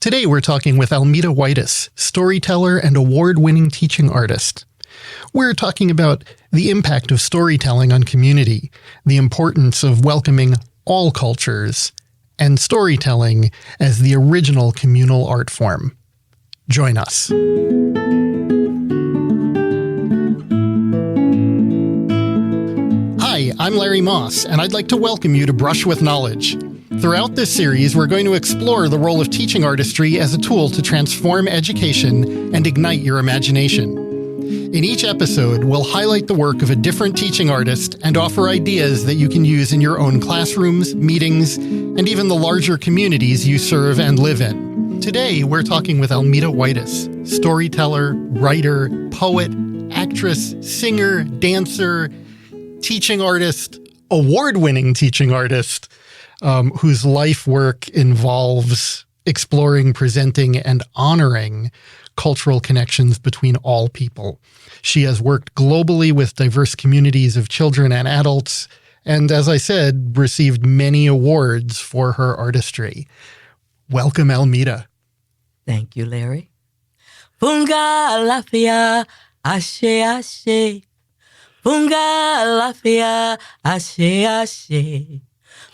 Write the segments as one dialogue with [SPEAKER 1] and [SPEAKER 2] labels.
[SPEAKER 1] Today we're talking with Almeta Whitis, storyteller and award-winning teaching artist. We're talking about the impact of storytelling on community, the importance of welcoming all cultures, and storytelling as the original communal art form. Join us. Hi, I'm Larry Moss, and I'd like to welcome you to Brush with Knowledge. Throughout this series, we're going to explore the role of teaching artistry as a tool to transform education and ignite your imagination. In each episode, we'll highlight the work of a different teaching artist and offer ideas that you can use in your own classrooms, meetings, and even the larger communities you serve and live in. Today, we're talking with Almeta Whitis, storyteller, writer, poet, actress, singer, dancer, teaching artist, award-winning teaching artist, whose life work involves exploring, presenting, and honoring cultural connections between all people. She has worked globally with diverse communities of children and adults, and as I said, received many awards for her artistry. Welcome, Almeta.
[SPEAKER 2] Thank you, Larry. Funga lafia, ashe ashe. Funga lafia, ashe ashe.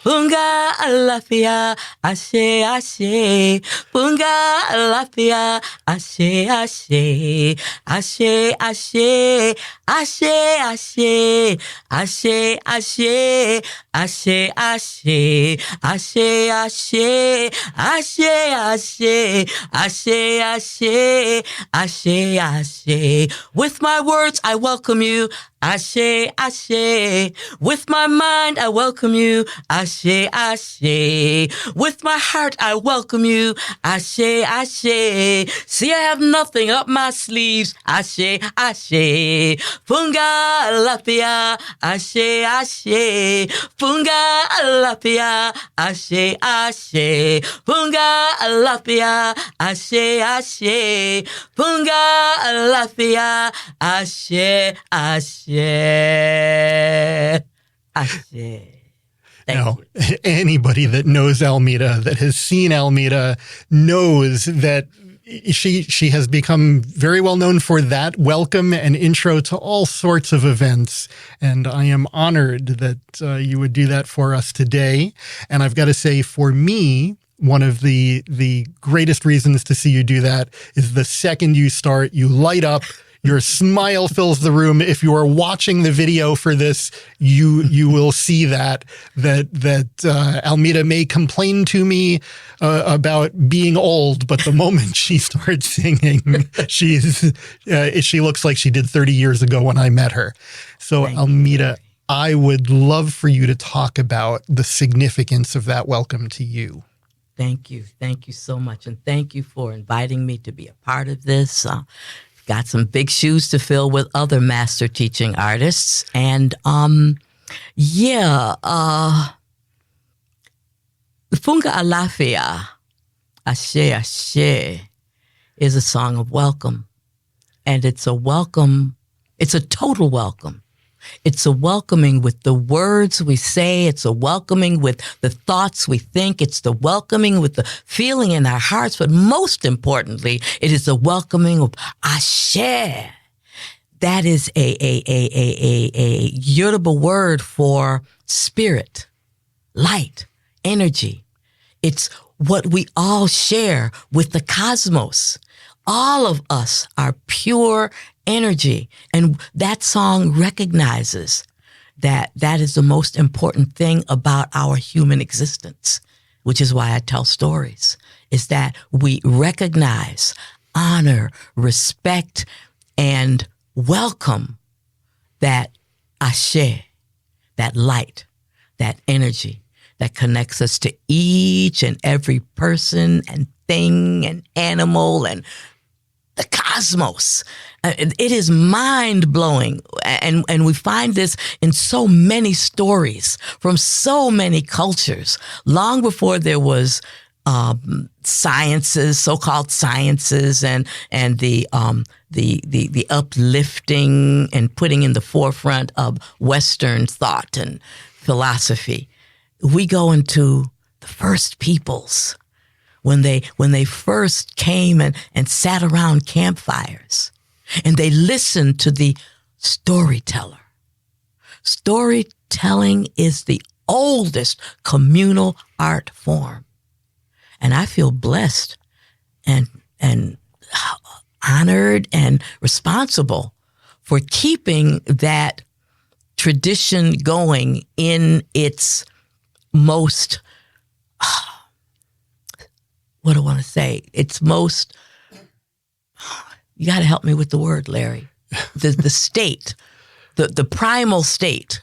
[SPEAKER 2] Funga lafia, ashe ashe. Funga lafia, ashe ashe. Ashe ashe, ashe ashe. Ashe ashe, ashe ashe. Ashe ashe, ashe ashe. Ashe ashe, ashe ashe. With my words I welcome you. Ashe, ashe. With my mind, I welcome you. Ashe, ashe. With my heart, I welcome you. Ashe, ashe. See, I have nothing up my sleeves. Ashe, ashe. Funga lapia. Ashe, ashe. Funga lapia. Ashe, ashe. Funga lapia. Ashe, ashe. Funga lapia. Ashe, ashe. Ashe.
[SPEAKER 1] Now, anybody that knows Almeta, that has seen Almeta, knows that she has become very well known for that welcome and intro to all sorts of events. And I am honored that you would do that for us today. And I've got to say, for me, one of the greatest reasons to see you do that is the second you start, you light up. Your smile fills the room. If you are watching the video for this, you will see that Almeta may complain to me about being old, but the moment she starts singing, she looks like she did 30 years ago when I met her. So Almeta, I would love for you to talk about the significance of that welcome to you.
[SPEAKER 2] Thank you. Thank you so much. And thank you for inviting me to be a part of this. Got some big shoes to fill with other master teaching artists. And, Funga Alafia, Ashe Ashe, is a song of welcome. And it's a welcome, it's a total welcome. It's a welcoming with the words we say. It's a welcoming with the thoughts we think. It's the welcoming with the feeling in our hearts. But most importantly, it is a welcoming of Ashe. That is a Yoruba word for spirit, light, energy. It's what we all share with the cosmos. All of us are pure energy. And that song recognizes that that is the most important thing about our human existence, which is why I tell stories, is that we recognize, honor, respect, and welcome that Ashe, that light, that energy that connects us to each and every person and thing and animal and the cosmos. It is mind-blowing. And we find this in so many stories from so many cultures. Long before there was sciences, so-called sciences, and the uplifting and putting in the forefront of Western thought and philosophy, we go into the first peoples when they first came and sat around campfires and they listened to the storyteller. Storytelling is the oldest communal art form. And I feel blessed and honored and responsible for keeping that tradition going in its most, what do I want to say? Its most, you got to help me with the word, Larry. The state, the primal state,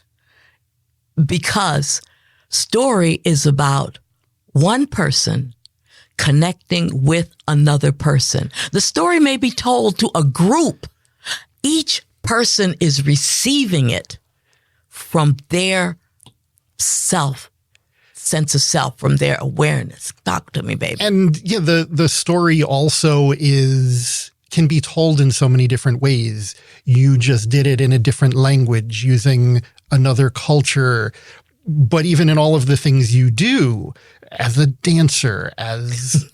[SPEAKER 2] because story is about one person connecting with another person. The story may be told to a group. Each person is receiving it from their sense of self, from their awareness. Talk to me, baby.
[SPEAKER 1] And yeah, the story also can be told in so many different ways. You just did it in a different language using another culture. But even in all of the things you do as a dancer, as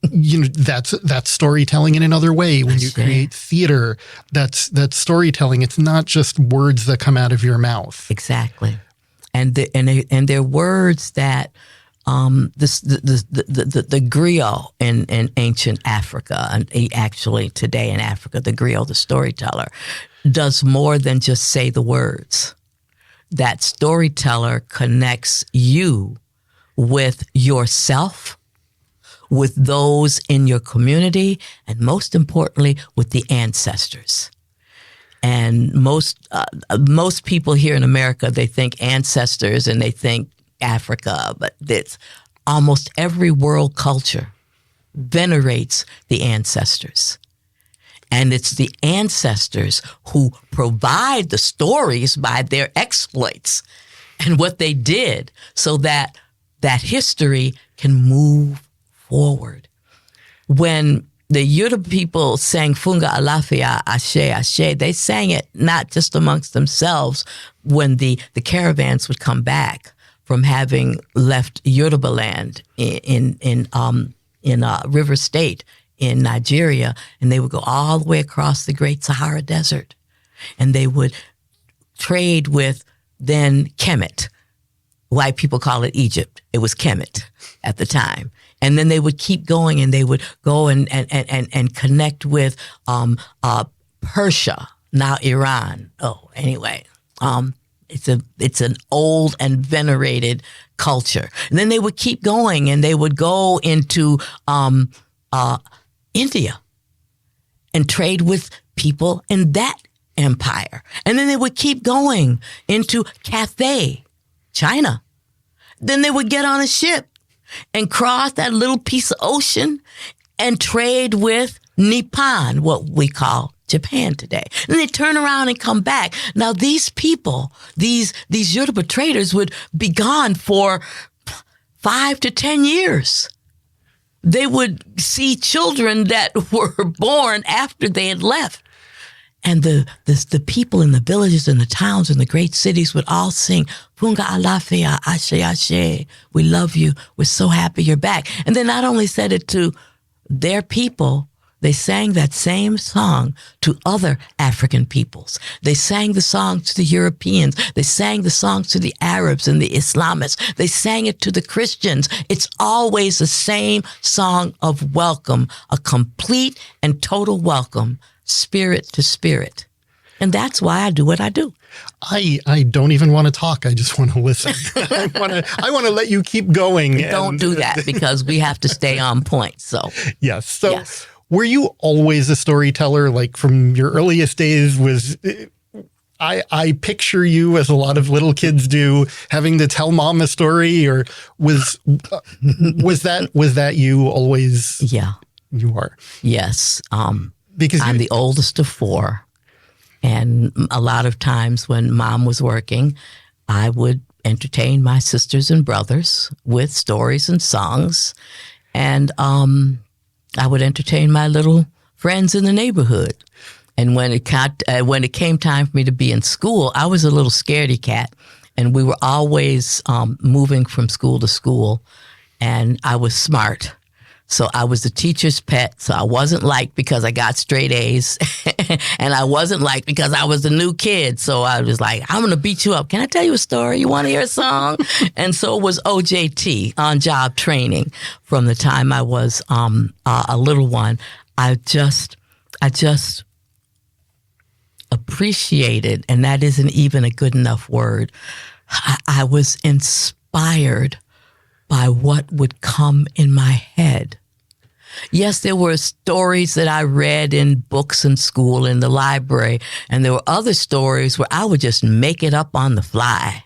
[SPEAKER 1] that's storytelling in another way. When you create theater, that's storytelling. It's not just words that come out of your mouth.
[SPEAKER 2] Exactly. And they're words that the griot in ancient Africa, and actually today in Africa, the griot, the storyteller, does more than just say the words. That storyteller connects you with yourself, with those in your community, and most importantly, with the ancestors. And most people here in America, they think ancestors and they think Africa, but it's almost every world culture venerates the ancestors. And it's the ancestors who provide the stories by their exploits and what they did so that history can move forward. When the Yoruba people sang Funga Alafia, Ashe, Ashe, they sang it not just amongst themselves when the caravans would come back from having left Yoruba land in River State in Nigeria, and they would go all the way across the Great Sahara Desert, and they would trade with then Kemet. White people call it Egypt. It was Kemet at the time. And then they would keep going, and they would go and connect with Persia, now Iran. Oh, anyway, it's an old and venerated culture. And then they would keep going, and they would go into India and trade with people in that empire. And then they would keep going into Cathay, China. Then they would get on a ship and cross that little piece of ocean and trade with Nippon, what we call Japan today. And they turn around and come back. Now these people, these Yoruba traders would be gone for 5 to 10 years. They would see children that were born after they had left. And the people in the villages and the towns and the great cities would all sing, Funga Alafia, Ashe, Ashe. We love you. We're so happy you're back. And they not only said it to their people, they sang that same song to other African peoples. They sang the song to the Europeans. They sang the song to the Arabs and the Islamists. They sang it to the Christians. It's always the same song of welcome, a complete and total welcome, spirit to spirit. And that's why I do what I do.
[SPEAKER 1] I don't even want to talk. I just want to listen. I want to let you keep going.
[SPEAKER 2] Don't do that, because we have to stay on point. So
[SPEAKER 1] yes. So were you always a storyteller? Like from your earliest days, I picture you, as a lot of little kids do, having to tell mom a story, or was that you always?
[SPEAKER 2] Yeah.
[SPEAKER 1] You are.
[SPEAKER 2] Yes.
[SPEAKER 1] Because
[SPEAKER 2] I'm the oldest of 4. And a lot of times when mom was working, I would entertain my sisters and brothers with stories and songs. And I would entertain my little friends in the neighborhood. And when it came time for me to be in school, I was a little scaredy cat. And we were always moving from school to school. And I was smart. So I was the teacher's pet. So I wasn't liked because I got straight A's. And I wasn't liked because I was the new kid. So I was like, I'm going to beat you up. Can I tell you a story? You want to hear a song? And so it was OJT, on-job training. From the time I was a little one, I just appreciated, and that isn't even a good enough word. I was inspired by what would come in my head. Yes, there were stories that I read in books in school, in the library, and there were other stories where I would just make it up on the fly.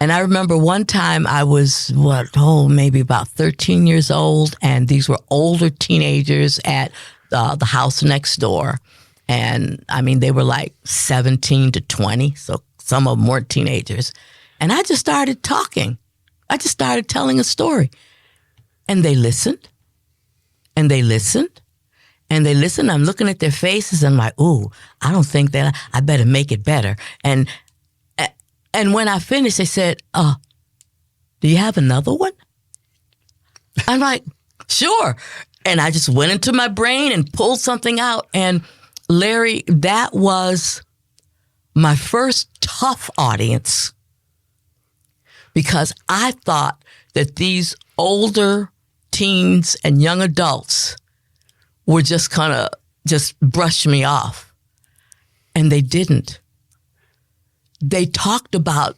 [SPEAKER 2] And I remember one time I was, maybe about 13 years old, and these were older teenagers at the house next door. And I mean, they were like 17 to 20, so some of them weren't teenagers. And I just started talking. I just started telling a story. And they listened. And they listened. And they listened. I'm looking at their faces and I'm like, ooh, I don't think that I better make it better. And when I finished, they said, do you have another one? I'm like, sure. And I just went into my brain and pulled something out. And Larry, that was my first tough audience, because I thought that these older teens and young adults were just kind of just brush me off. And they didn't. They talked about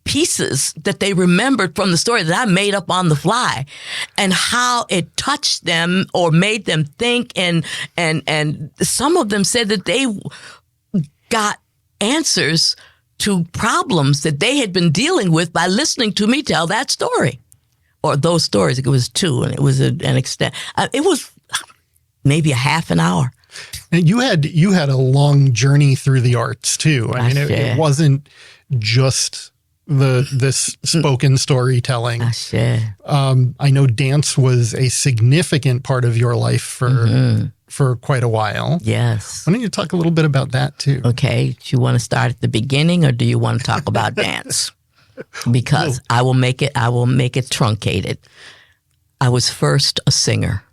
[SPEAKER 2] pieces that they remembered from the story that I made up on the fly, and how it touched them or made them think. And some of them said that they got answers to problems that they had been dealing with by listening to me tell that story, or those stories. It was two, and it was an extent. It was maybe a half an hour.
[SPEAKER 1] And you had a long journey through the arts too. I mean, it wasn't just this spoken storytelling. I know dance was a significant part of your life for quite a while.
[SPEAKER 2] Yes.
[SPEAKER 1] Why don't you talk a little bit about that too?
[SPEAKER 2] Okay. Do you want to start at the beginning, or do you want to talk about dance? Because I will make it truncated. I was first a singer.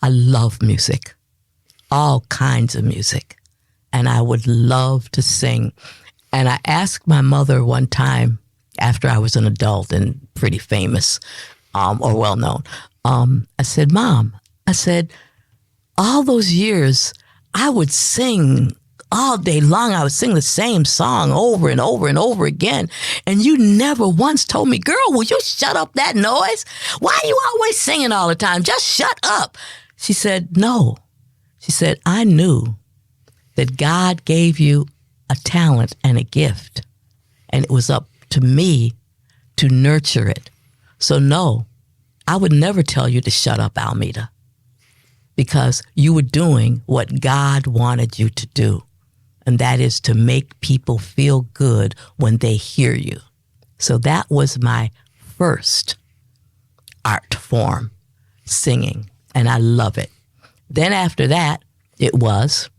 [SPEAKER 2] I love music, all kinds of music, and I would love to sing. And I asked my mother one time, after I was an adult and pretty famous, or well-known, I said, Mom, all those years, I would sing all day long. I would sing the same song over and over and over again. And you never once told me, girl, will you shut up that noise? Why are you always singing all the time? Just shut up. She said, no. She said, I knew that God gave you a talent and a gift, and it was up to me to nurture it. So no, I would never tell you to shut up, Almeta, because you were doing what God wanted you to do, and that is to make people feel good when they hear you. So that was my first art form, singing, and I love it. Then after that, it was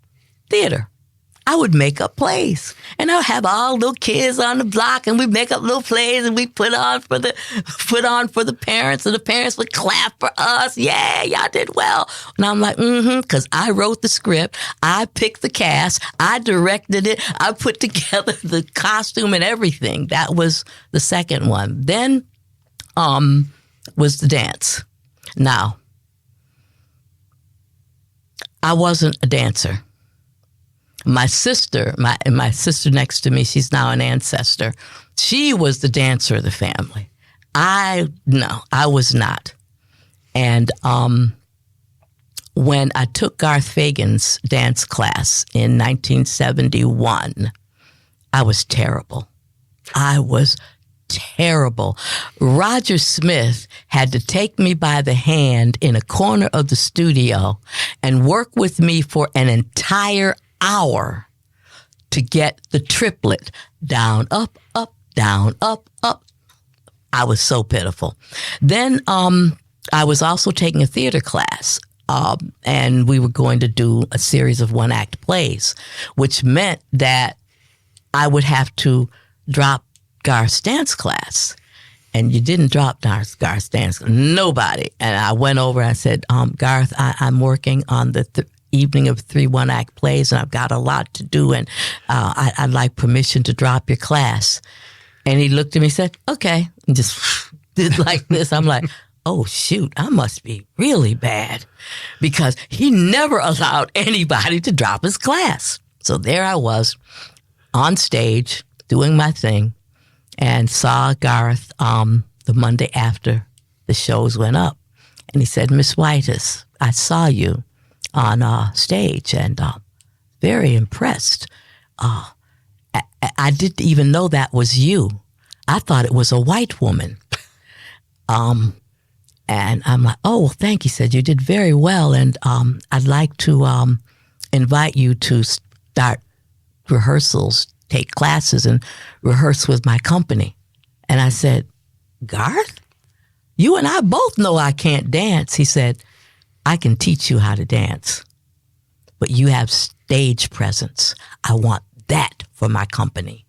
[SPEAKER 2] theater. I would make up plays, and I would have all little kids on the block, and we'd make up little plays, and we put on for the parents, and the parents would clap for us. Yeah, y'all did well. And I'm like, because I wrote the script, I picked the cast, I directed it, I put together the costume and everything. That was the second one. Then was the dance. Now, I wasn't a dancer. My sister next to me, she's now an ancestor. She was the dancer of the family. I was not. And when I took Garth Fagan's dance class in 1971, I was terrible. Roger Smith had to take me by the hand in a corner of the studio and work with me for an entire hour to get the triplet down, up, up, down, up, up. I was so pitiful. Then I was also taking a theater class, and we were going to do a series of one-act plays, which meant that I would have to drop Garth's dance class. and you didn't drop Garth's dance. Nobody. And I went over and I said, Garth, I'm working on the evening of 3 one-act plays, and I've got a lot to do, and I'd like permission to drop your class. And he looked at me and said, okay, and just did like this. I'm like, oh, shoot, I must be really bad, because he never allowed anybody to drop his class. So there I was on stage doing my thing, and saw Garth the Monday after the shows went up. And he said, Miss Whitis, I saw you on stage, and very impressed. I didn't even know that was you. I thought it was a white woman. And I'm like, oh, well, thank you. He said, you did very well, and I'd like to invite you to start rehearsals, take classes, and rehearse with my company. And I said, Garth, you and I both know I can't dance. He said, I can teach you how to dance, but you have stage presence. I want that for my company.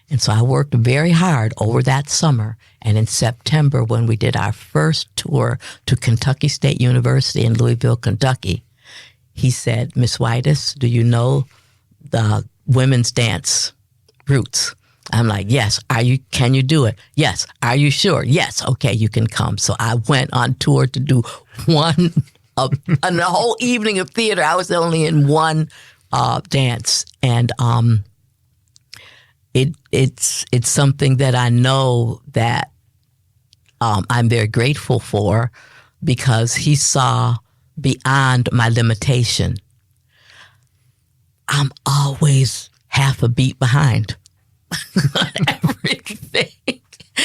[SPEAKER 2] And so I worked very hard over that summer. And in September, when we did our first tour to Kentucky State University in Louisville, Kentucky, he said, Miss Whitis, do you know the women's dance roots? I'm like, yes. Can you do it? Yes. Are you sure? Yes. Okay, you can come. So I went on tour to do one on the whole evening of theater. I was only in one dance. And it's something that I know that I'm very grateful for, because he saw beyond my limitation. I'm always half a beat behind on everything.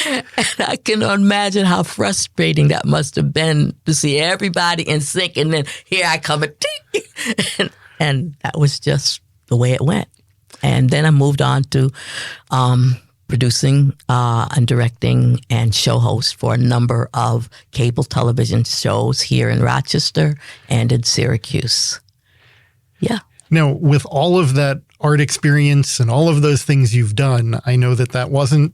[SPEAKER 2] And I can imagine how frustrating that must have been to see everybody in sync, and then here I come and that was just the way it went. And then I moved on to producing and directing and show host for a number of cable television shows here in Rochester and in Syracuse. Yeah.
[SPEAKER 1] Now, with all of that art experience and all of those things you've done, I know that wasn't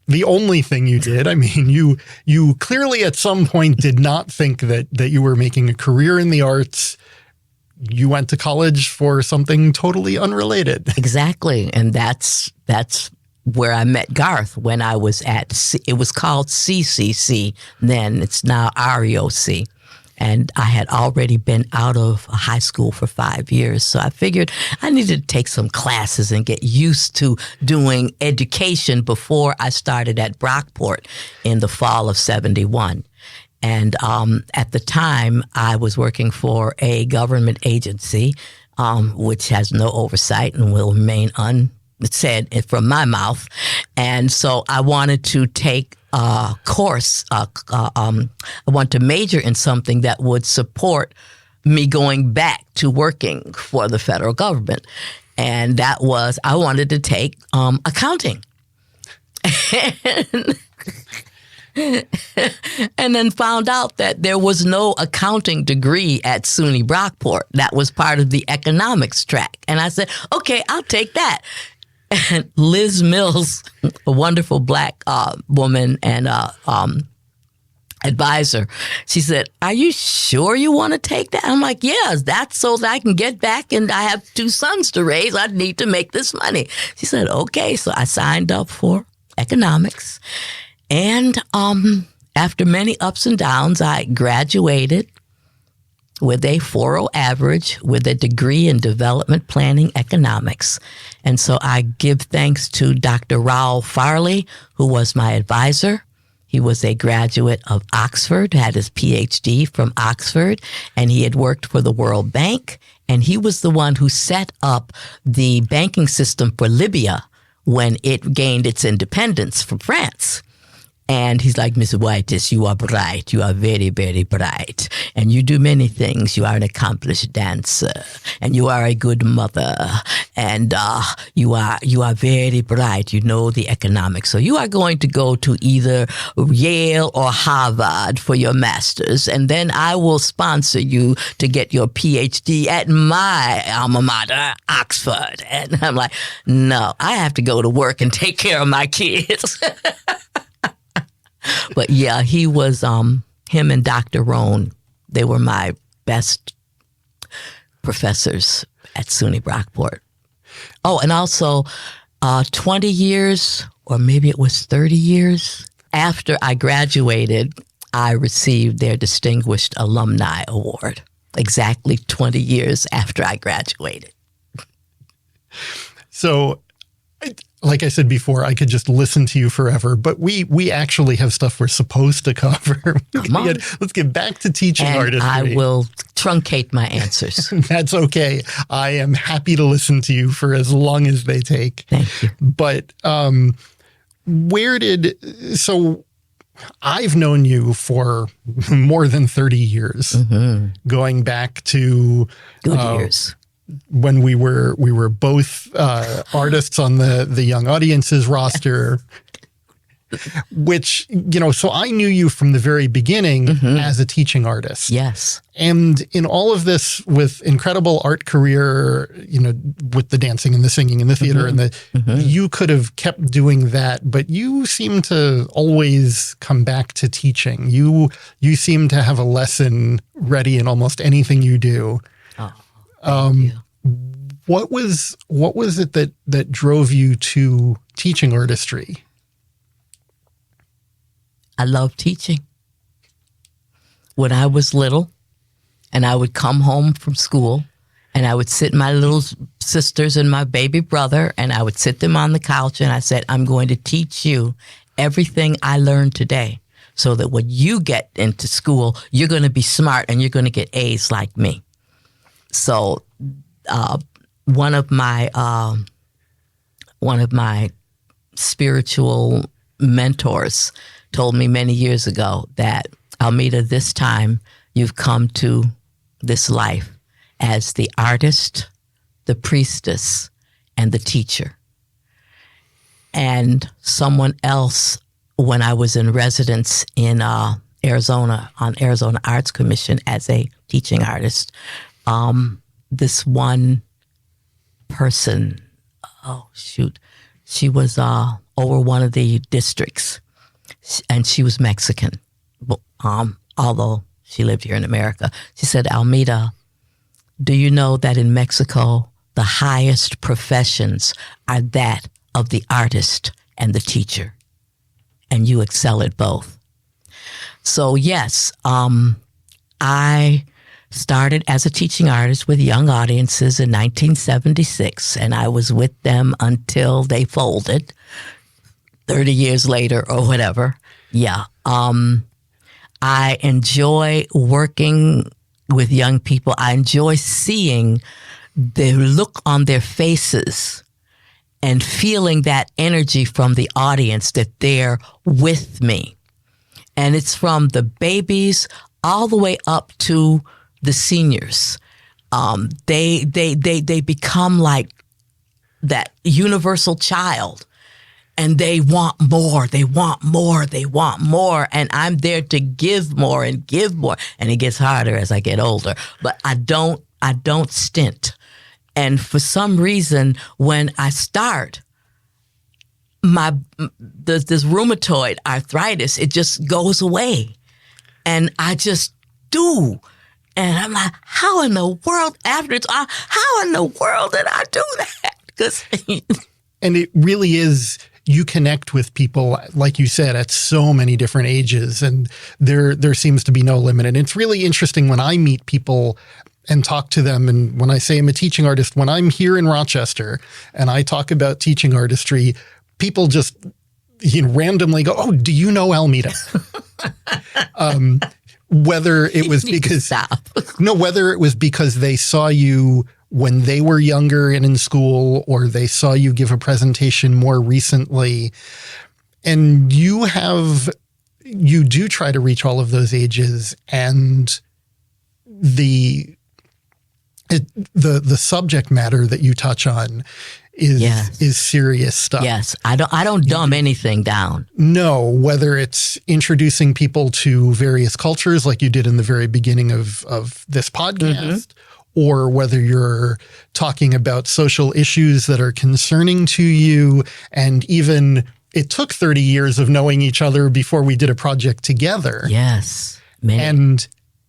[SPEAKER 1] the only thing you did. I mean, you clearly at some point did not think that you were making a career in the arts. You went to college for something totally unrelated.
[SPEAKER 2] Exactly. And that's where I met Garth when I was it was called CCC then. It's now REOC. And I had already been out of high school for 5 years. So I figured I needed to take some classes and get used to doing education before I started at Brockport in the fall of 71. And at the time, I was working for a government agency, which has no oversight and will remain unsaid from my mouth. And so I wanted to take a course. I want to major in something that would support me going back to working for the federal government. And that was, I wanted to take accounting. And then found out that there was no accounting degree at SUNY Brockport. That was part of the economics track. And I said, okay, I'll take that. And Liz Mills, a wonderful black woman and advisor, she said, are you sure you want to take that? I'm like, yes, that's so that I can get back, and I have 2 sons to raise. I need to make this money. She said, okay. So I signed up for economics. And after many ups and downs, I graduated with a 4.0 average with a degree in development planning economics. And so I give thanks to Dr. Raoul Farley, who was my advisor. He was a graduate of Oxford, had his PhD from Oxford, and he had worked for the World Bank. And he was the one who set up the banking system for Libya when it gained its independence from France. And he's like, Miss Whitis, you are bright. You are very, very bright. And you do many things. You are an accomplished dancer. And you are a good mother. And you are very bright. You know the economics. So you are going to go to either Yale or Harvard for your master's. And then I will sponsor you to get your PhD at my alma mater, Oxford. And I'm like, no, I have to go to work and take care of my kids. But yeah, he was, him and Dr. Rohn, they were my best professors at SUNY Brockport. Oh, and also 20 years, or maybe it was 30 years, after I graduated, I received their Distinguished Alumni Award. Exactly 20 years after I graduated.
[SPEAKER 1] So, like I said before, I could just listen to you forever, but we actually have stuff we're supposed to cover. Let's get back to teaching artistry.
[SPEAKER 2] I will truncate my answers.
[SPEAKER 1] That's okay. I am happy to listen to you for as long as they take.
[SPEAKER 2] Thank you.
[SPEAKER 1] But so I've known you for more than 30 years, going back to
[SPEAKER 2] good years.
[SPEAKER 1] When we were both artists on the Young Audiences roster, which, so I knew you from the very beginning as a teaching artist.
[SPEAKER 2] Yes.
[SPEAKER 1] And in all of this, with incredible art career, with the dancing and the singing and the theater and you could have kept doing that, but you seem to always come back to teaching. You seem to have a lesson ready in almost anything you do. What was it that drove you to teaching artistry?
[SPEAKER 2] I love teaching. When I was little, and I would come home from school, and I would sit my little sisters and my baby brother, and I would sit them on the couch, and I said, I'm going to teach you everything I learned today, so that when you get into school, you're going to be smart and you're going to get A's like me. So one of my spiritual mentors told me many years ago that, Almeta, this time you've come to this life as the artist, the priestess, and the teacher. And someone else, when I was in residence in Arizona, on Arizona Arts Commission as a teaching artist, this one person, she was over one of the districts, and she was Mexican, although she lived here in America. She said, Almeta, do you know that in Mexico, the highest professions are that of the artist and the teacher, and you excel at both? So yes, I started as a teaching artist with Young Audiences in 1976, and I was with them until they folded 30 years later or whatever. Yeah. I enjoy working with young people. I enjoy seeing the look on their faces and feeling that energy from the audience that they're with me. And it's from the babies all the way up to the seniors. They become like that universal child, and they want more, they want more, they want more. And I'm there to give more and give more. And it gets harder as I get older, but I don't stint. And for some reason, when I start, this rheumatoid arthritis, it just goes away. And I just do. And I'm like, how in the world, after it's all, how in the world did I do that?
[SPEAKER 1] And it really is, you connect with people, like you said, at so many different ages, and there seems to be no limit. And it's really interesting when I meet people and talk to them. And when I say I'm a teaching artist, when I'm here in Rochester and I talk about teaching artistry, people just randomly go, oh, do you know Almeta? Whether it was because they saw you when they were younger and in school, or they saw you give a presentation more recently. And you do try to reach all of those ages, and the subject matter that you touch on is serious stuff.
[SPEAKER 2] Yes. I don't dumb anything down.
[SPEAKER 1] No, whether it's introducing people to various cultures like you did in the very beginning of this podcast, or whether you're talking about social issues that are concerning to you, and even it took 30 years of knowing each other before we did a project together.
[SPEAKER 2] Yes. Man.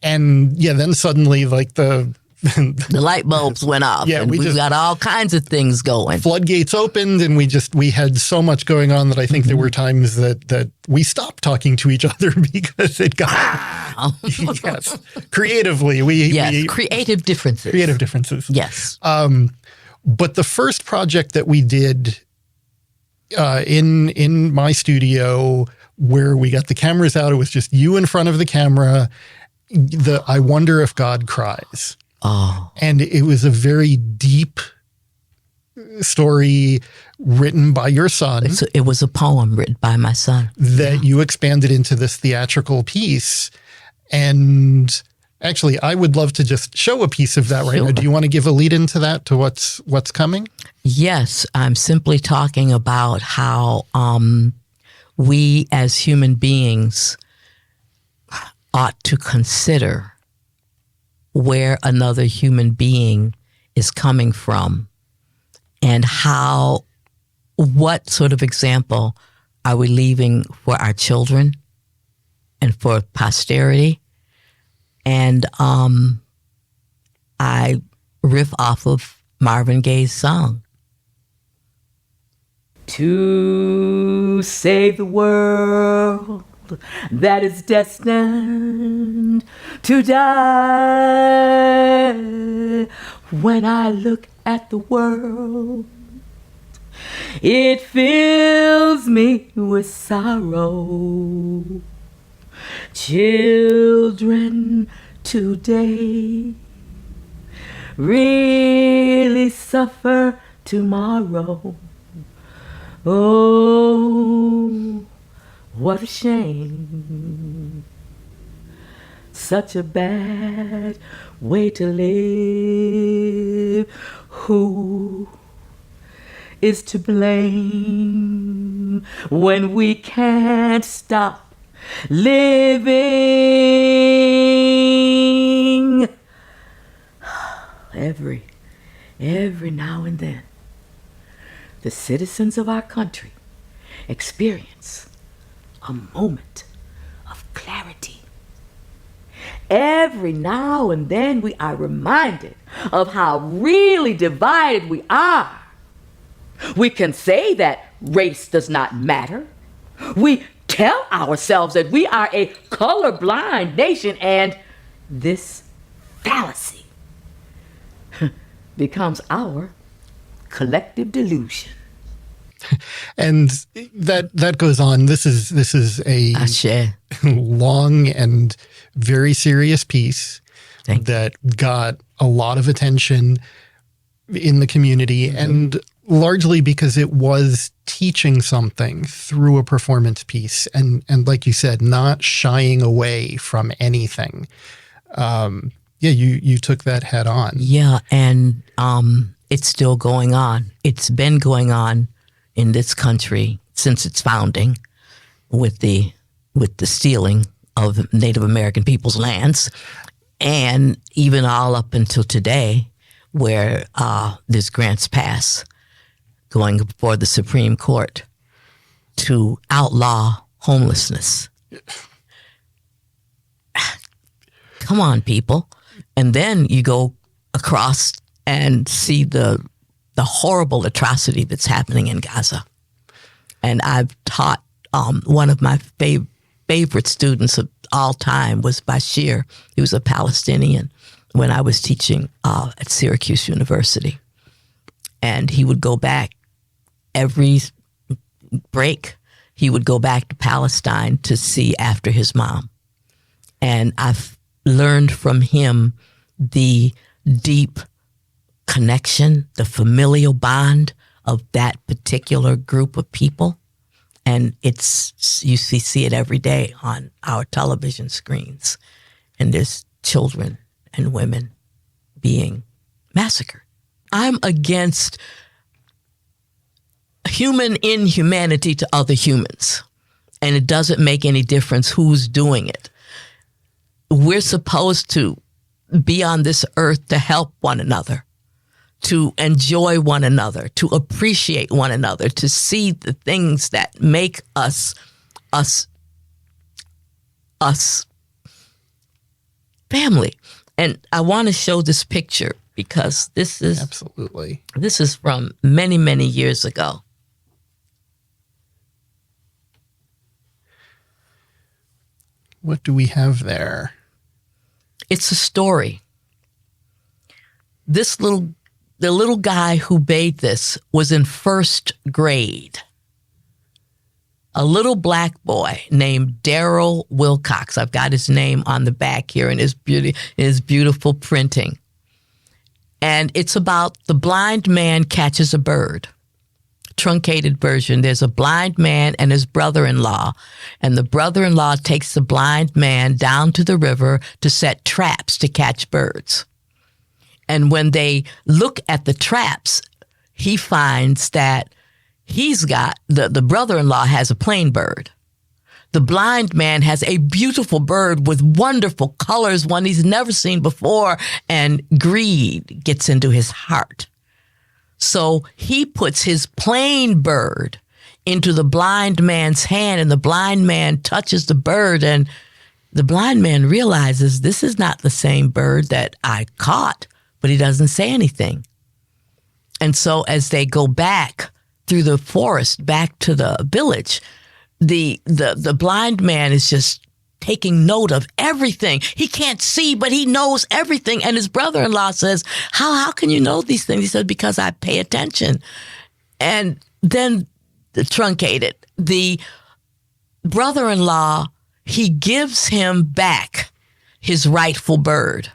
[SPEAKER 1] And yeah, then suddenly like the
[SPEAKER 2] light bulbs went off.
[SPEAKER 1] Yeah,
[SPEAKER 2] and we got all kinds of things going.
[SPEAKER 1] Floodgates opened, and we had so much going on that I think there were times that we stopped talking to each other because it got yes, creatively
[SPEAKER 2] creative differences.
[SPEAKER 1] Creative differences.
[SPEAKER 2] Yes.
[SPEAKER 1] But the first project that we did in my studio, where we got the cameras out, it was just you in front of the camera. I Wonder If God Cries.
[SPEAKER 2] Oh.
[SPEAKER 1] And it was a very deep story written by your son.
[SPEAKER 2] It was a poem written by my son.
[SPEAKER 1] That you expanded into this theatrical piece. And actually, I would love to just show a piece of that right now. Do you want to give a lead into that, to what's coming?
[SPEAKER 2] Yes. I'm simply talking about how we as human beings ought to consider where another human being is coming from, and what sort of example are we leaving for our children and for posterity. And I riff off of Marvin Gaye's song. To save the world that is destined to die. When I look at the world, it fills me with sorrow. Children today really suffer tomorrow. Oh, what a shame. Such a bad way to live. Who is to blame when we can't stop living? Every now and then, the citizens of our country experience a moment of clarity. Every now and then we are reminded of how really divided we are. We can say that race does not matter. We tell ourselves that we are a colorblind nation, and this fallacy becomes our collective delusion.
[SPEAKER 1] And that goes on. This is a long and very serious piece that got a lot of attention in the community, and largely because it was teaching something through a performance piece, and like you said, not shying away from anything. You took that head on. Yeah, and it's still going on. It's been going on in this country since its founding, with the stealing of Native American people's lands, and even all up until today, where there's grants passed going before the Supreme Court to outlaw homelessness. Come on, people. And then you go across and see the horrible atrocity that's happening in Gaza. And I've taught, one of my favorite students of all time was Bashir. He was a Palestinian when I was teaching at Syracuse University. And he would go back every break. He would go back to Palestine to see after his mom. And I've learned from him the deep connection, the familial bond of that particular group of people. And you see it every day on our television screens. And there's children and women being massacred. I'm against human inhumanity to other humans. And it doesn't make any difference who's doing it. We're supposed to be on this earth to help one another,
[SPEAKER 2] to enjoy one another, to appreciate one another, to see the things that make us family. And I want to show this picture because this is
[SPEAKER 1] absolutely.
[SPEAKER 2] This is from many, many years ago.
[SPEAKER 1] What do we have there?
[SPEAKER 2] It's a story. The little guy who made this was in first grade. A little black boy named Daryl Wilcox. I've got his name on the back here in his beautiful printing. And it's about the blind man catches a bird. Truncated version. There's a blind man and his brother-in-law. And the brother-in-law takes the blind man down to the river to set traps to catch birds. And when they look at the traps, he finds that he's got, the brother-in-law has a plain bird. The blind man has a beautiful bird with wonderful colors, one he's never seen before, and greed gets into his heart. So he puts his plain bird into the blind man's hand, and the blind man touches the bird, and the blind man realizes this is not the same bird that I caught, but he doesn't say anything. And so as they go back through the forest, back to the village, the blind man is just taking note of everything. He can't see, but he knows everything. And his brother-in-law says, how can you know these things? He said, because I pay attention. And then truncated, the brother-in-law, he gives him back his rightful bird.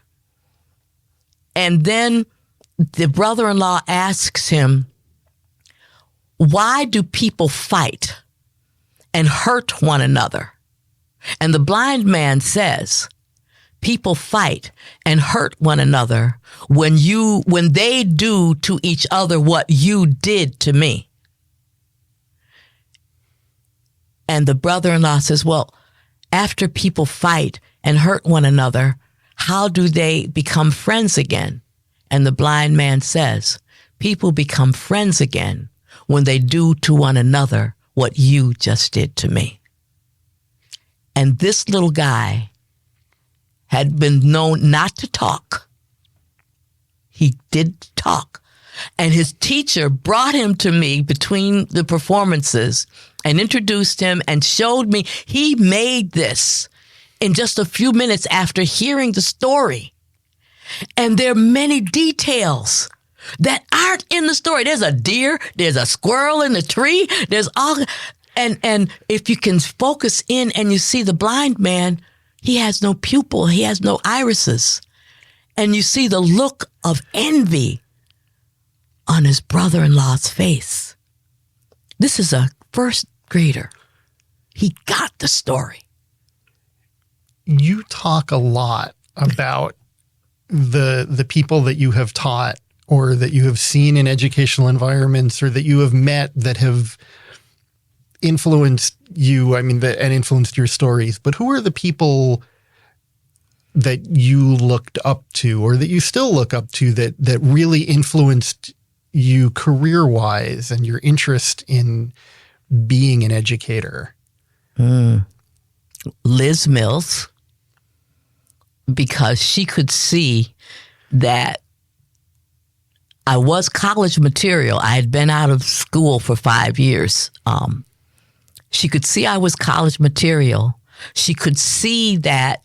[SPEAKER 2] And then the brother-in-law asks him, why do people fight and hurt one another? And the blind man says, people fight and hurt one another when they do to each other what you did to me. And the brother-in-law says, well, after people fight and hurt one another, how do they become friends again? And the blind man says, people become friends again when they do to one another what you just did to me. And this little guy had been known not to talk. He did talk. And his teacher brought him to me between the performances and introduced him and showed me he made this in just a few minutes after hearing the story. And there are many details that aren't in the story. There's a deer, there's a squirrel in the tree, there's all, and if you can focus in and you see the blind man, he has no pupil, he has no irises. And you see the look of envy on his brother-in-law's face. This is a first grader. He got the story.
[SPEAKER 1] You talk a lot about the people that you have taught or that you have seen in educational environments or that you have met that have influenced you, and influenced your stories. But who are the people that you looked up to or that you still look up to that really influenced you career-wise and your interest in being an educator?
[SPEAKER 2] Liz Mills, because she could see that I was college material. I had been out of school for 5 years. She could see I was college material. She could see that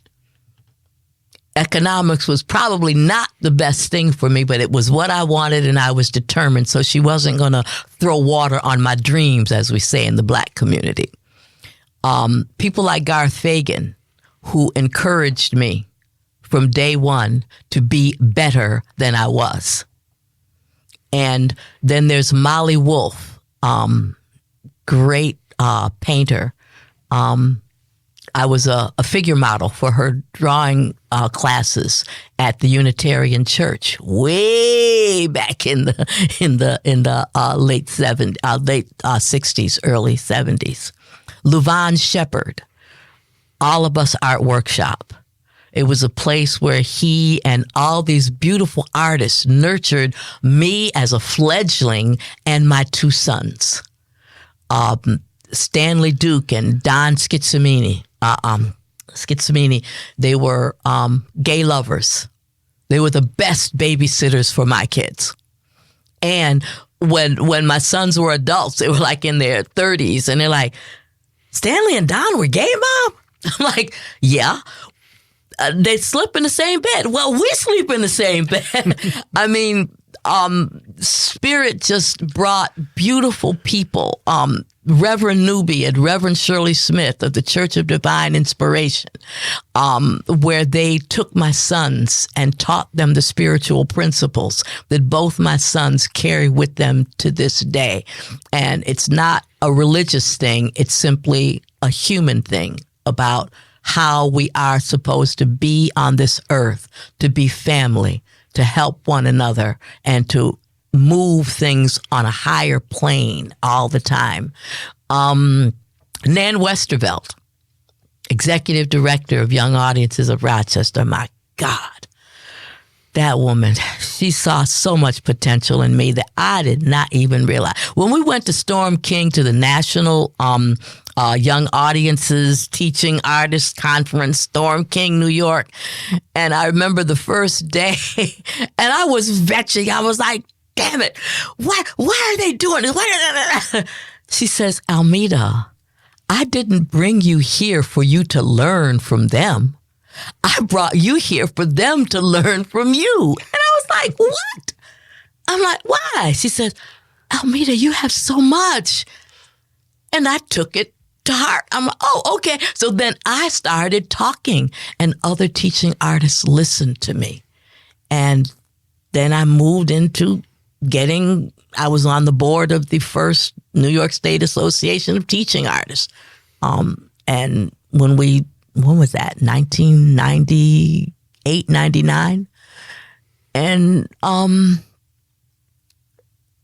[SPEAKER 2] economics was probably not the best thing for me, but it was what I wanted and I was determined. So she wasn't going to throw water on my dreams, as we say in the Black community. People like Garth Fagan, who encouraged me from day one to be better than I was. And then there's Molly Wolf, great painter. I was a figure model for her drawing classes at the Unitarian Church way back in the late 60s, early 70s. Luvon Shepherd, All of Us Art Workshop. It was a place where he and all these beautiful artists nurtured me as a fledgling and my two sons, Stanley Duke and Don Schizamini. They were gay lovers. They were the best babysitters for my kids. And when my sons were adults, they were like in their 30s, and they're like, Stanley and Don were gay, Mom? I'm like, yeah. They sleep in the same bed. Well, we sleep in the same bed. I mean, Spirit just brought beautiful people. Reverend Newby and Reverend Shirley Smith of the Church of Divine Inspiration, where they took my sons and taught them the spiritual principles that both my sons carry with them to this day. And it's not a religious thing. It's simply a human thing about how we are supposed to be on this earth, to be family, to help one another, and to move things on a higher plane all the time. Nan Westervelt, Executive Director of Young Audiences of Rochester. My God, that woman, she saw so much potential in me that I did not even realize. When we went to Storm King to the National Young Audiences Teaching Artists Conference, Storm King, New York, and I remember the first day, and I was vetching. I was like, damn it, why are they doing this? She says, Almeta, I didn't bring you here for you to learn from them. I brought you here for them to learn from you. And I was like, what? I'm like, why? She says, Almeta, you have so much. And I took it to heart. I'm like, oh, okay. So then I started talking, and other teaching artists listened to me. And then I moved into I was on the board of the first New York State Association of Teaching Artists. And when was that? 1998, 99? And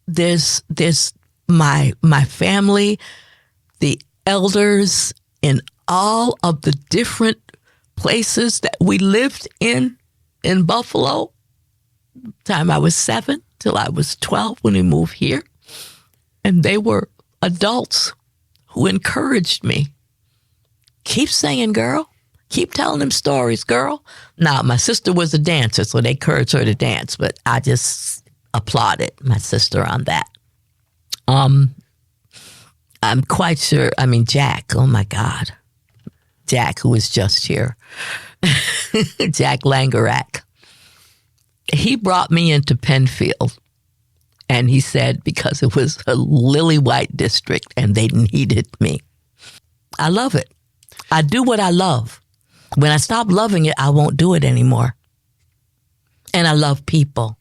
[SPEAKER 2] there's my family, the elders in all of the different places that we lived in Buffalo. Time I was 7 till I was 12 when we moved here. And they were adults who encouraged me. Keep singing, girl. Keep telling them stories, girl. Now, my sister was a dancer, so they encouraged her to dance, but I just applauded my sister on that. I'm quite sure, Jack, oh my God. Jack, who was just here. Jack Langerak. He brought me into Penfield, and he said because it was a lily white district and they needed me. I love it. I do what I love. When I stop loving it, I won't do it anymore. And I love people.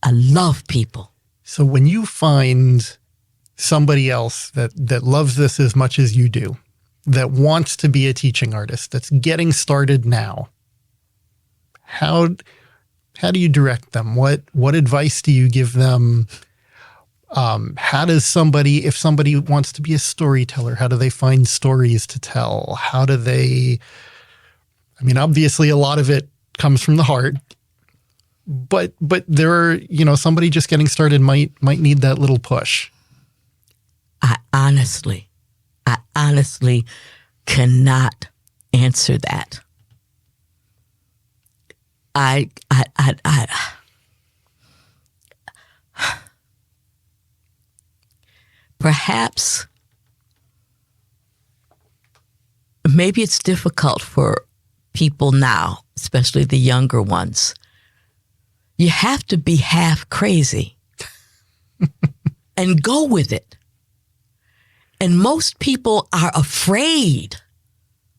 [SPEAKER 2] I love people.
[SPEAKER 1] So when you find somebody else that loves this as much as you do, that wants to be a teaching artist, that's getting started now, how do you direct them? What advice do you give them? How does if somebody wants to be a storyteller, how do they find stories to tell? How do they, obviously a lot of it comes from the heart, but there are, somebody just getting started might need that little push.
[SPEAKER 2] I honestly cannot answer that. I perhaps maybe it's difficult for people now, especially the younger ones. You have to be half crazy and go with it. And most people are afraid.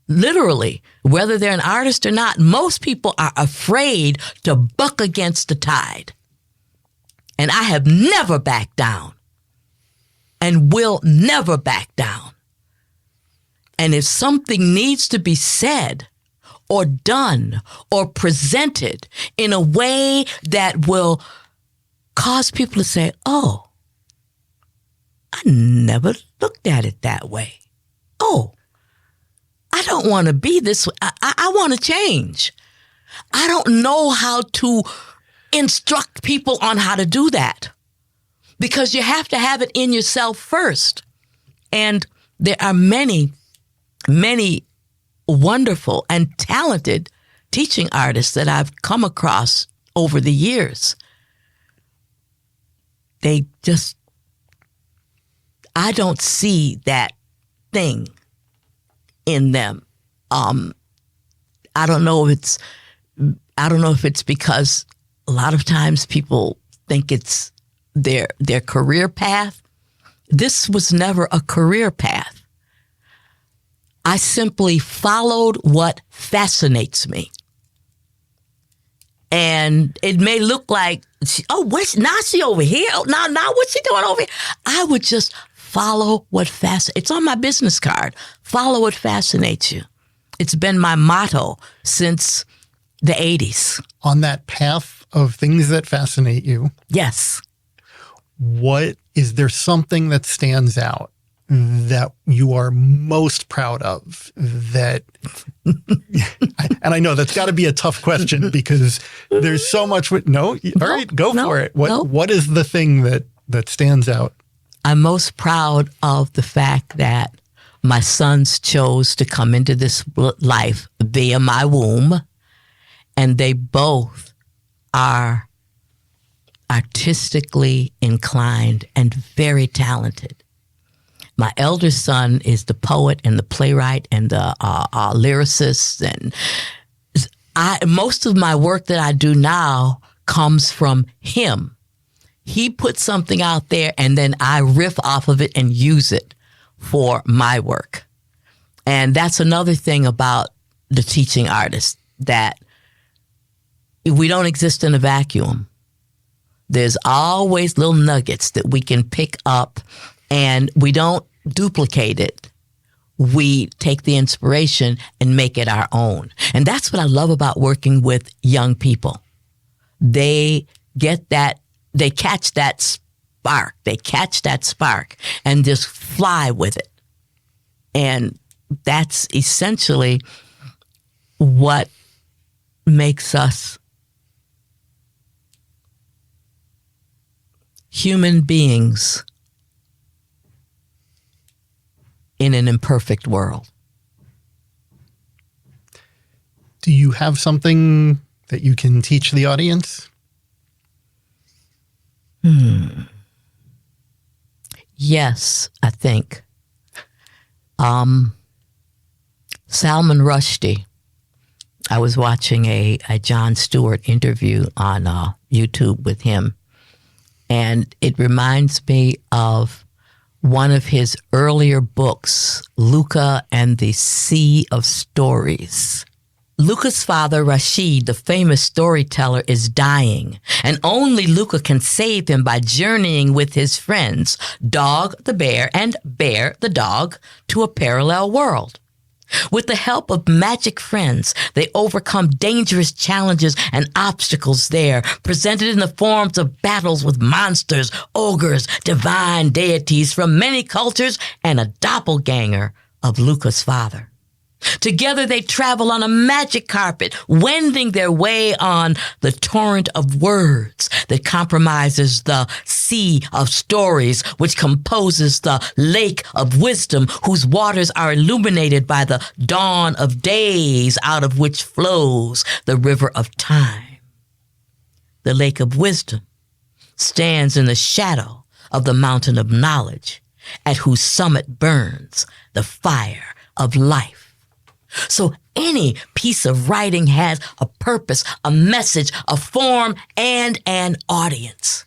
[SPEAKER 2] Literally, whether they're an artist or not, most people are afraid to buck against the tide. And I have never backed down and will never back down. And if something needs to be said or done or presented in a way that will cause people to say, oh, I never looked at it that way. Oh, I don't want to be this way. I want to change. I don't know how to instruct people on how to do that, because you have to have it in yourself first. And there are many, many wonderful and talented teaching artists that I've come across over the years. They just, I don't see that thing in them. I don't know if it's because a lot of times people think it's their career path. This was never a career path. I simply followed what fascinates me. And it may look like, now she over here? Now what's she doing over here? I would just follow what fascinates. It's on my business card. Follow what fascinates you. It's been my motto since the 80s.
[SPEAKER 1] On that path of things that fascinate you.
[SPEAKER 2] Yes.
[SPEAKER 1] What is there something that stands out that you are most proud of? That, and I know that's got to be a tough question because there's so much. All right, go for it. What is the thing that stands out?
[SPEAKER 2] I'm most proud of the fact that my sons chose to come into this life via my womb, and they both are artistically inclined and very talented. My elder son is the poet and the playwright and the lyricist, and most of my work that I do now comes from him. He puts something out there, and then I riff off of it and use it for my work. And that's another thing about the teaching artist, that we don't exist in a vacuum. There's always little nuggets that we can pick up, and we don't duplicate it. We take the inspiration and make it our own. And that's what I love about working with young people. They get that, they catch that spark and just fly with it. And that's essentially what makes us human beings in an imperfect world.
[SPEAKER 1] Do you have something that you can teach the audience?
[SPEAKER 2] Yes, I think. Salman Rushdie. I was watching a Jon Stewart interview on YouTube with him, and it reminds me of one of his earlier books, Luca and the Sea of Stories. Luca's father, Rashid, the famous storyteller, is dying, and only Luca can save him by journeying with his friends, Dog the bear and Bear the dog, to a parallel world. With the help of magic friends, they overcome dangerous challenges and obstacles there, presented in the forms of battles with monsters, ogres, divine deities from many cultures, and a doppelganger of Luca's father. Together they travel on a magic carpet, wending their way on the torrent of words that compromises the sea of stories, which composes the lake of wisdom, whose waters are illuminated by the dawn of days, out of which flows the river of time. The lake of wisdom stands in the shadow of the mountain of knowledge, at whose summit burns the fire of life. So any piece of writing has a purpose, a message, a form, and an audience.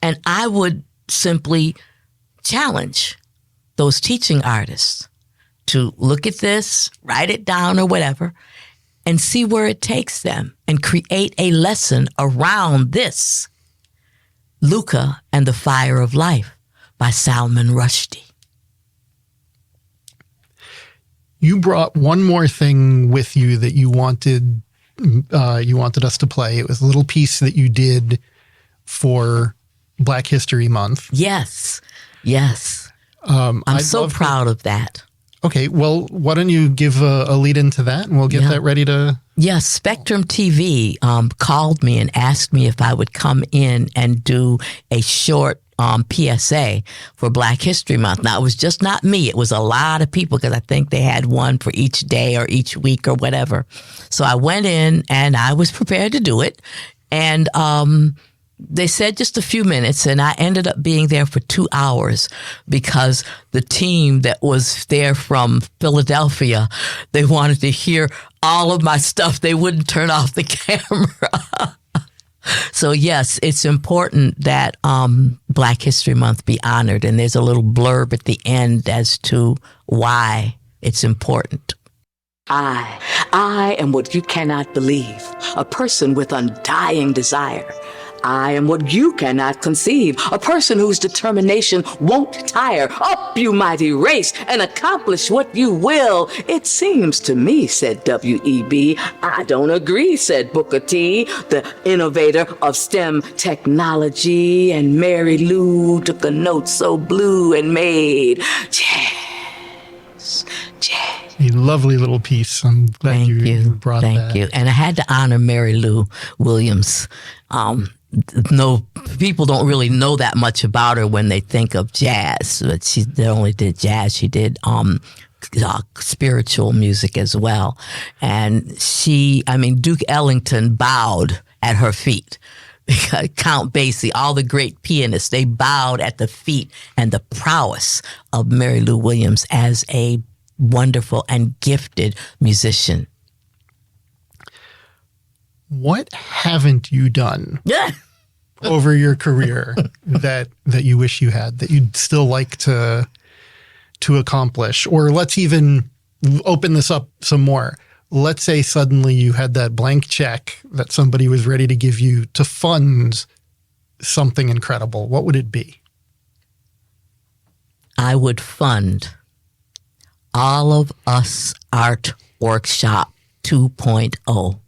[SPEAKER 2] And I would simply challenge those teaching artists to look at this, write it down or whatever, and see where it takes them and create a lesson around this. Luca and the Fire of Life by Salman Rushdie.
[SPEAKER 1] You brought one more thing with you that you wanted us to play. It was a little piece that you did for Black History Month.
[SPEAKER 2] Yes. I'm so proud of that.
[SPEAKER 1] Okay, well, why don't you give a lead into that, and we'll get that ready to...
[SPEAKER 2] Yes, Spectrum TV called me and asked me if I would come in and do a short PSA for Black History Month. Now, it was just not me. It was a lot of people, because I think they had one for each day or each week or whatever. So I went in and I was prepared to do it. And they said just a few minutes, and I ended up being there for 2 hours because the team that was there from Philadelphia, they wanted to hear all of my stuff. They wouldn't turn off the camera. So yes, it's important that Black History Month be honored, and there's a little blurb at the end as to why it's important. I am what you cannot believe, a person with undying desire. I am what you cannot conceive, a person whose determination won't tire. Up, you mighty race, and accomplish what you will. It seems to me, said W.E.B. I don't agree, said Booker T, the innovator of STEM technology. And Mary Lou took a note so blue and made jazz.
[SPEAKER 1] A lovely little piece. I'm glad you brought that.
[SPEAKER 2] Thank you. And I had to honor Mary Lou Williams. No, people don't really know that much about her when they think of jazz, but she not only did jazz, she did spiritual music as well. And Duke Ellington bowed at her feet. Count Basie, all the great pianists, they bowed at the feet and the prowess of Mary Lou Williams as a wonderful and gifted musician.
[SPEAKER 1] What haven't you done over your career that you wish you had, that you'd still like to accomplish? Or let's even open this up some more. Let's say suddenly you had that blank check that somebody was ready to give you to fund something incredible. What would it be?
[SPEAKER 2] I would fund All of Us Art Workshop 2.0.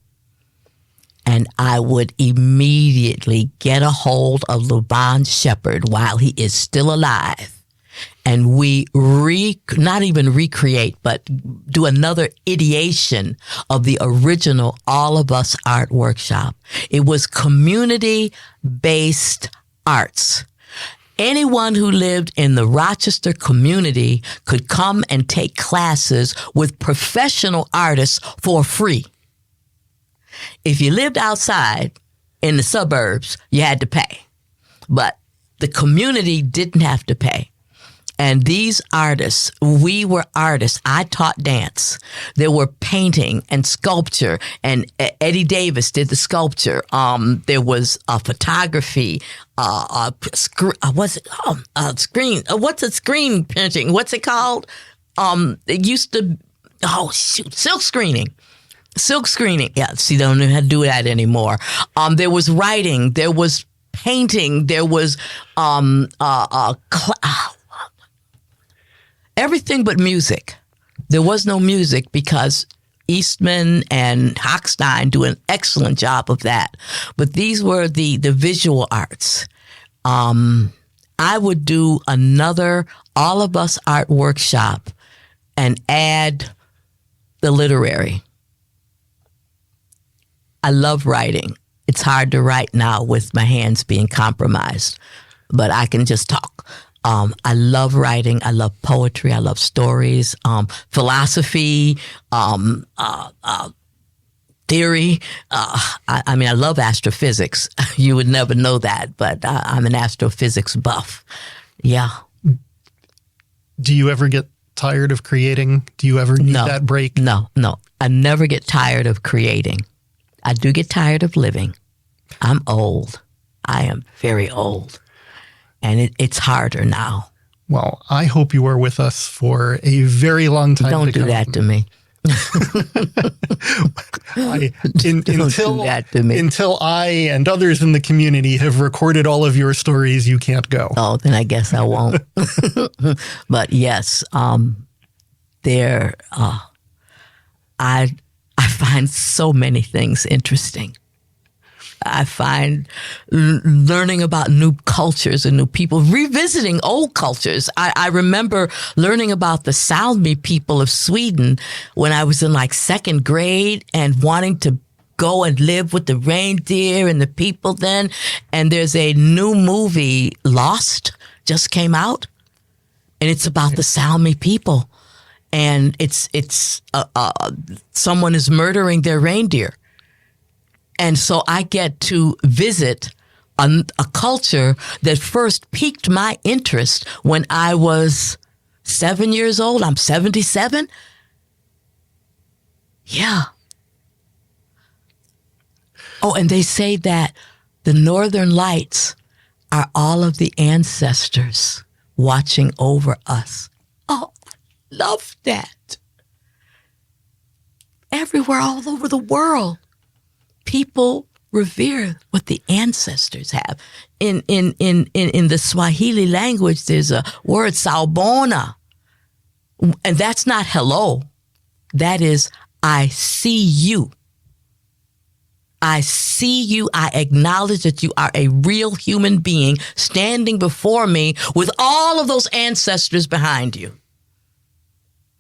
[SPEAKER 2] And I would immediately get a hold of LeBron Shepherd while he is still alive. And we not even recreate, but do another ideation of the original All of Us Art Workshop. It was community-based arts. Anyone who lived in the Rochester community could come and take classes with professional artists for free. If you lived outside in the suburbs, you had to pay. But the community didn't have to pay. And these artists, we were artists. I taught dance. There were painting and sculpture, and Eddie Davis did the sculpture. There was photography. Screen printing? What's it called? It used to. Silk screening. Silk screening. Yeah, see, they don't know how to do that anymore. There was writing. There was painting. There was everything but music. There was no music because Eastman and Hochstein do an excellent job of that. But these were the visual arts. I would do another All of Us Art Workshop and add the literary. I love writing. It's hard to write now with my hands being compromised, but I can just talk. I love writing. I love poetry. I love stories, philosophy, theory. I love astrophysics. You would never know that, but I'm an astrophysics buff. Yeah.
[SPEAKER 1] Do you ever get tired of creating? Do you ever need that break?
[SPEAKER 2] No. I never get tired of creating. I do get tired of living. I'm old. I am very old. And it's harder now.
[SPEAKER 1] Well, I hope you are with us for a very long time.
[SPEAKER 2] Don't do that to me.
[SPEAKER 1] Don't do that to me. Until I and others in the community have recorded all of your stories, you can't go.
[SPEAKER 2] Oh, then I guess I won't. But yes, I find so many things interesting. I find learning about new cultures and new people, revisiting old cultures. I remember learning about the Salmi people of Sweden when I was in like second grade and wanting to go and live with the reindeer and the people then. And there's a new movie, Lost, just came out, and it's about the Salmi people. And it's someone is murdering their reindeer. And so I get to visit a culture that first piqued my interest when I was 7 years old. I'm 77. Yeah. Oh, and they say that the Northern Lights are all of the ancestors watching over us. Oh, I love that. Everywhere, all over the world, people revere what the ancestors have. In the Swahili language, there's a word, sawubona, and that's not hello. That is, I see you. I see you. I acknowledge that you are a real human being standing before me with all of those ancestors behind you.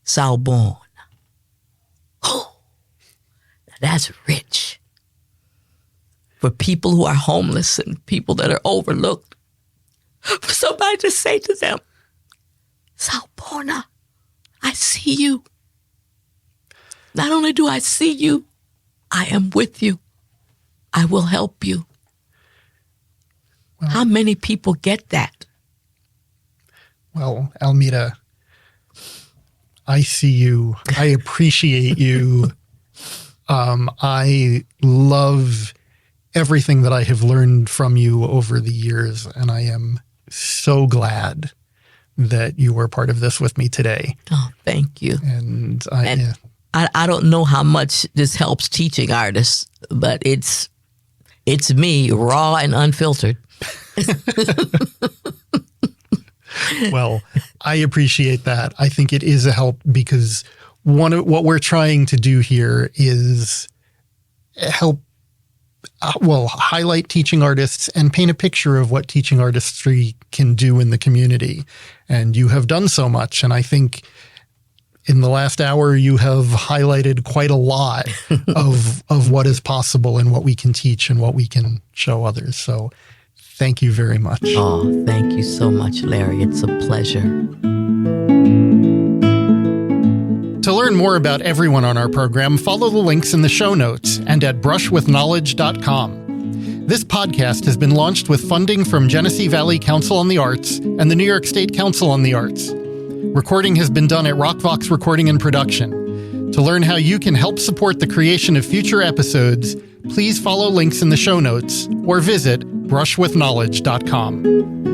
[SPEAKER 2] Sawubona. Oh, that's rich. For people who are homeless and people that are overlooked, for somebody to say to them, Sawubona, I see you. Not only do I see you, I am with you. I will help you. Well, how many people get that?
[SPEAKER 1] Well, Almeta, I see you. I appreciate you. I love everything that I have learned from you over the years, and I am so glad that you were part of this with me today.
[SPEAKER 2] Oh, thank you.
[SPEAKER 1] And
[SPEAKER 2] I don't know how much this helps teaching artists, but it's me, raw and unfiltered.
[SPEAKER 1] Well, I appreciate that. I think it is a help because what we're trying to do here is help, highlight teaching artists and paint a picture of what teaching artistry can do in the community. And you have done so much. And I think in the last hour, you have highlighted quite a lot of what is possible and what we can teach and what we can show others. So thank you very much.
[SPEAKER 2] Oh, thank you so much, Larry. It's a pleasure.
[SPEAKER 1] To learn more about everyone on our program, follow the links in the show notes and at brushwithknowledge.com. This podcast has been launched with funding from Genesee Valley Council on the Arts and the New York State Council on the Arts. Recording has been done at Rockvox Recording and Production. To learn how you can help support the creation of future episodes, please follow links in the show notes or visit brushwithknowledge.com.